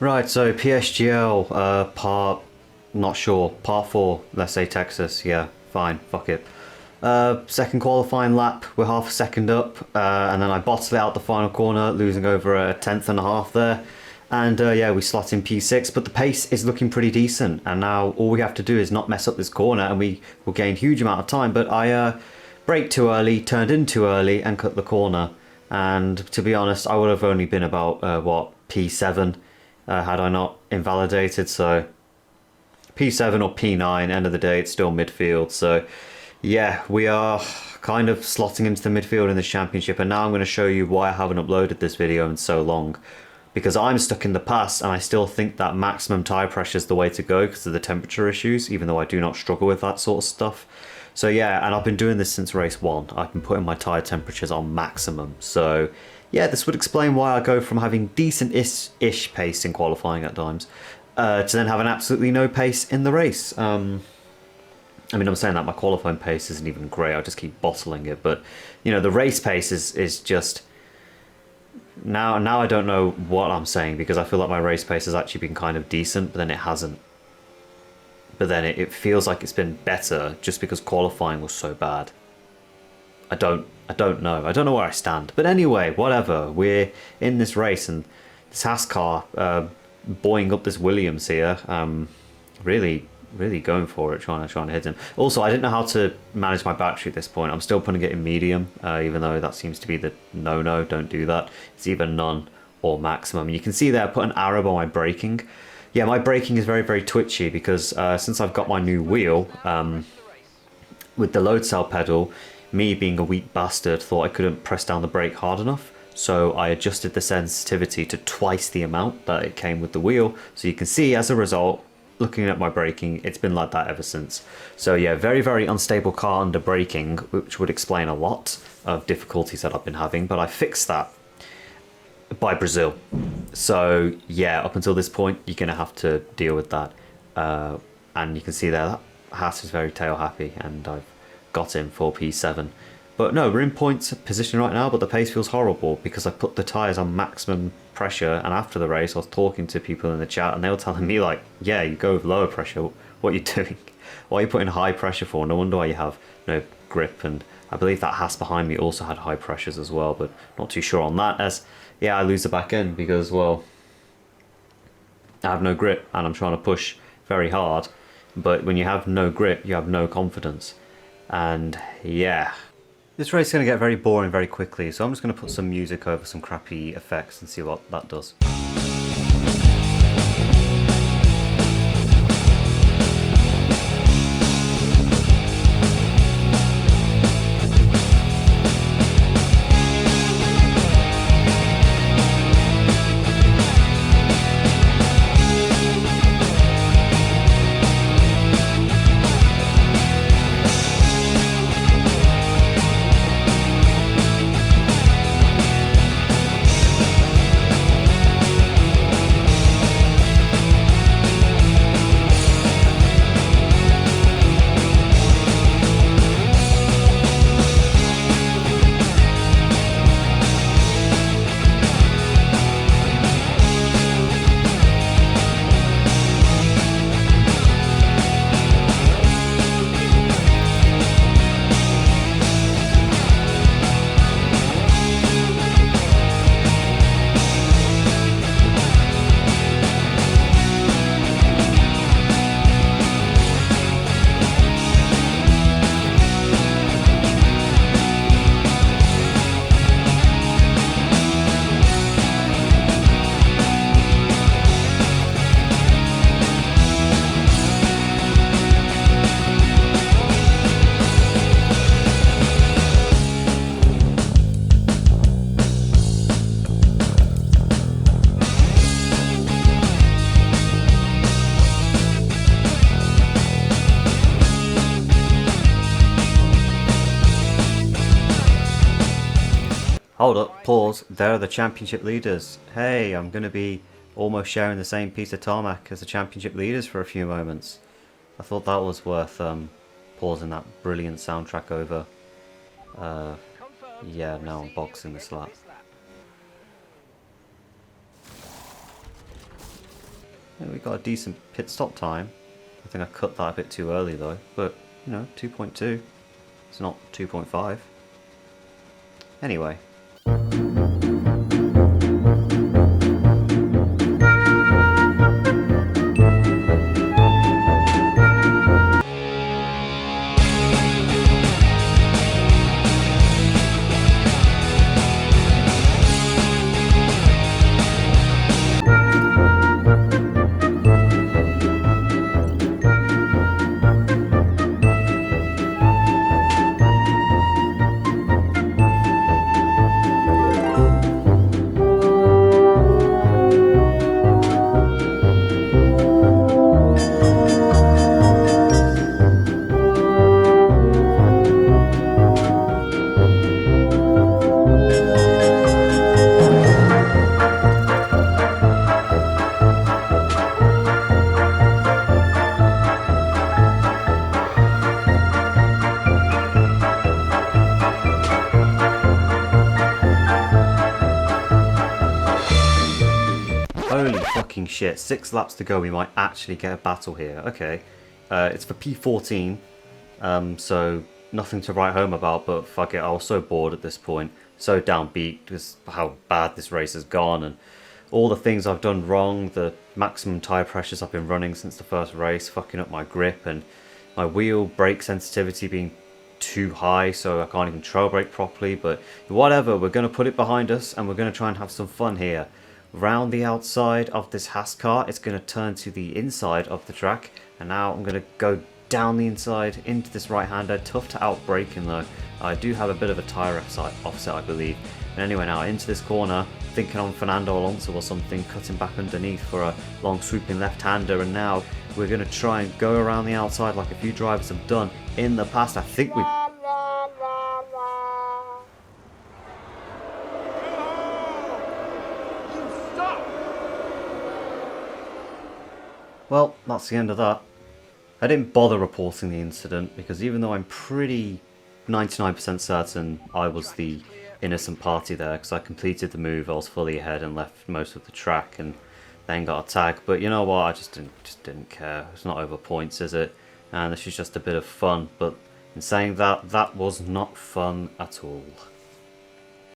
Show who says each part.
Speaker 1: Right, so PSGL, part, not sure, part 4, let's say Texas, yeah, fine, fuck it. Second qualifying lap, we're half a second up, and then I bottle it out the final corner, losing over a tenth and a half there. And yeah, we slot in P6, but the pace is looking pretty decent, and now all we have to do is not mess up this corner, and we will gain a huge amount of time, but I braked too early, turned in too early, and cut the corner. And to be honest, I would have only been about, what, P7, had I not invalidated, so P7 or P9, end of the day, it's still midfield. So yeah, we are kind of slotting into the midfield in this championship, and now I'm going to show you why I haven't uploaded this video in so long. Because I'm stuck in the past, and I still think that maximum tyre pressure is the way to go because of the temperature issues, even though I do not struggle with that sort of stuff. So yeah, and I've been doing this since race 1. I've been putting my tyre temperatures on maximum. So yeah, this would explain why I go from having decent-ish pace in qualifying at times to then having absolutely no pace in the race. I mean, I'm saying that my qualifying pace isn't even great. I just keep bottling it. But, you know, the race pace is just... Now I don't know what I'm saying because I feel like my race pace has actually been kind of decent, but then it hasn't. But then it feels like it's been better just because qualifying was so bad. I don't know. I don't know where I stand. But anyway, whatever. We're in this race, and this Haas car buoying up this Williams here. Really going for it, trying to hit him. Also, I didn't know how to manage my battery at this point. I'm still putting it in medium, even though that seems to be the no-no. Don't do that. It's either none or maximum. You can see there I put an arrow on my braking. Yeah, my braking is very, very twitchy because since I've got my new wheel, with the load cell pedal, me being a weak bastard thought I couldn't press down the brake hard enough. So I adjusted the sensitivity to twice the amount that it came with the wheel. So you can see as a result, looking at my braking, it's been like that ever since. So yeah, very, very unstable car under braking, which would explain a lot of difficulties that I've been having, but I fixed that by Brazil. So yeah, up until this point, you're going to have to deal with that. And you can see there, that Haas is very tail happy, and I've got him for P7. But no, we're in points position right now, but the pace feels horrible because I put the tyres on maximum pressure, and after the race I was talking to people in the chat and they were telling me like, yeah, you go with lower pressure, what are you doing? Why are you putting high pressure for? No wonder why you have no grip. And I believe that Haas behind me also had high pressures as well, but not too sure on that, as yeah, I lose the back end because, well, I have no grip and I'm trying to push very hard, but when you have no grip you have no confidence. And yeah, this race is going to get very boring very quickly, so I'm just going to put some music over some crappy effects and see what that does. Hold up, pause. There are the championship leaders. Hey, I'm going to be almost sharing the same piece of tarmac as the championship leaders for a few moments. I thought that was worth pausing that brilliant soundtrack over. Yeah, now I'm boxing this lap. Yeah, we got a decent pit stop time. I think I cut that a bit too early though, but you know, 2.2. It's not 2.5. Anyway. Holy fucking shit, 6 laps to go, we might actually get a battle here. Okay, it's for P14, so nothing to write home about, but fuck it, I was so bored at this point, so downbeat because how bad this race has gone, and all the things I've done wrong, the maximum tyre pressures I've been running since the first race, fucking up my grip, and my wheel brake sensitivity being too high, so I can't even trail brake properly, but whatever, we're going to put it behind us, and we're going to try and have some fun here. Round the outside of this Haas car, it's going to turn to the inside of the track, and now I'm going to go down the inside into this right-hander. Tough to out-brake in though. I do have a bit of a tyre offset, I believe. And anyway, now into this corner, thinking on Fernando Alonso or something, cutting back underneath for a long swooping left-hander, and now we're going to try and go around the outside like a few drivers have done in the past. I think we... Well, that's the end of that. I didn't bother reporting the incident because even though I'm pretty 99% certain I was the innocent party there because I completed the move, I was fully ahead and left most of the track and then got a tag. But you know what, I just didn't care. It's not over points, is it? And this is just a bit of fun. But in saying that, that was not fun at all.